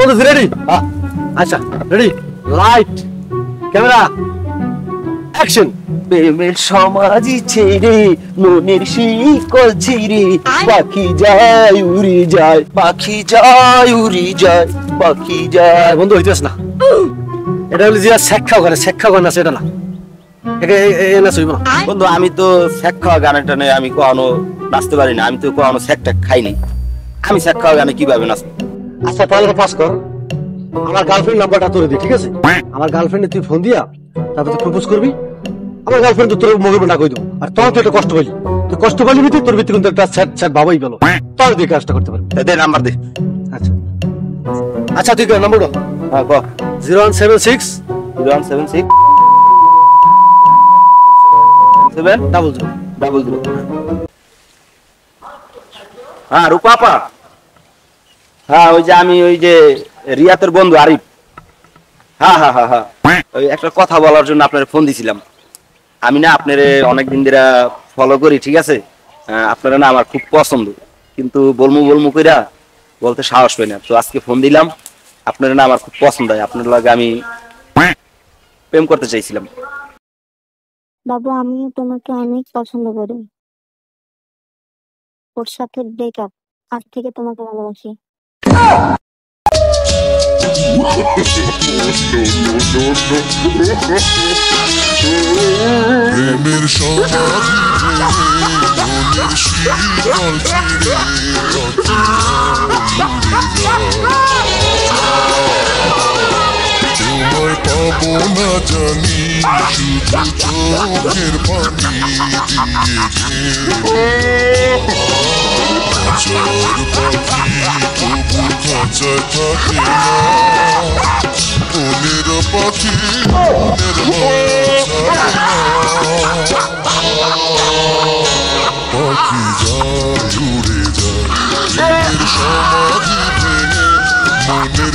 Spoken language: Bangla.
বন্ধু রেডি? আচ্ছা রেডি, লাইট ক্যামেরা অ্যাকশন। প্রেমের সমাজই ছেড়ে মনের শিকল ছিঁড়ে পাখি যায় উড়ে যায়, পাখি যায় উড়ে যায়, পাখি যায়। বন্ধু হইতেছ না, এটা হলো যে শেখা গান আছে, এটা না না শুইব না। বন্ধু আমি তো শেখ খাওয়া গানটা নেই, আমি কখনো নাচতে পারি না, আমি তো কখনো শেখটা খাইনি, আমি শেখ খাওয়া গানে কিভাবে নাচবো? আচ্ছা তাহলে পাস কর, আমার গার্লফ্রেন্ড নাম্বারটা তোরে দি, ঠিক আছে? আমার গার্লফ্রেন্ডে তুই ফোন দিয়া তারপর তুই প্রপোজ করবি, আমার গার্লফ্রেন্ড তোর মোবাইল না কই দেবো। আর তখন তুই একটা কষ্ট পাইলি, তুই কষ্ট পাইলি ভিতরে তোর ভিতরে কিন্তু একটা স্যাড ভাবাই গেল, তাহলে তুই কাজটা করতে পারবি। দে নাম্বার দে। আচ্ছা আচ্ছা তুই নাম্বারটা? হ্যাঁ ক। 0176 0176 70000। হ্যাঁ রূপা আপা, হ্যাঁ ওই যে আমি ওই যে রিয়াতের বন্ধু আরিফ। হ্যাঁ হ্যাঁ হ্যাঁ হ্যাঁ, ওই একটা কথা বলার জন্য আপনার ফোন দিছিলাম। আমি না আপনারে অনেকদিন ধরে ফলো করি, ঠিক আছে? আপনারা না আমার খুব পছন্দ, কিন্তু বলমু কইরা বলতে সাহস পাই না, তো আজকে ফোন দিলাম। আপনারা না আমার খুব পছন্দ হয়, আপনার লাগে আমি প্রেম করতে চাইছিলাম। বাবু আমি তোমাকে অনেক পছন্দ করি, ওর সাথে ব্রেকআপ, আজ থেকে তোমাকে ভালোবাসি। প্রেমের সমাধি মনের শীতল ছিঁড়ে তোমায় পাবো না জানি, শুধু চোখের পানি দিয়ে খাঁচার পাখি তবু খাঁচায় থাকে না, মনের পাখি মনের পাখি যায় উড়ে যায়, প্রেমের সমাধি ভেঙে মনের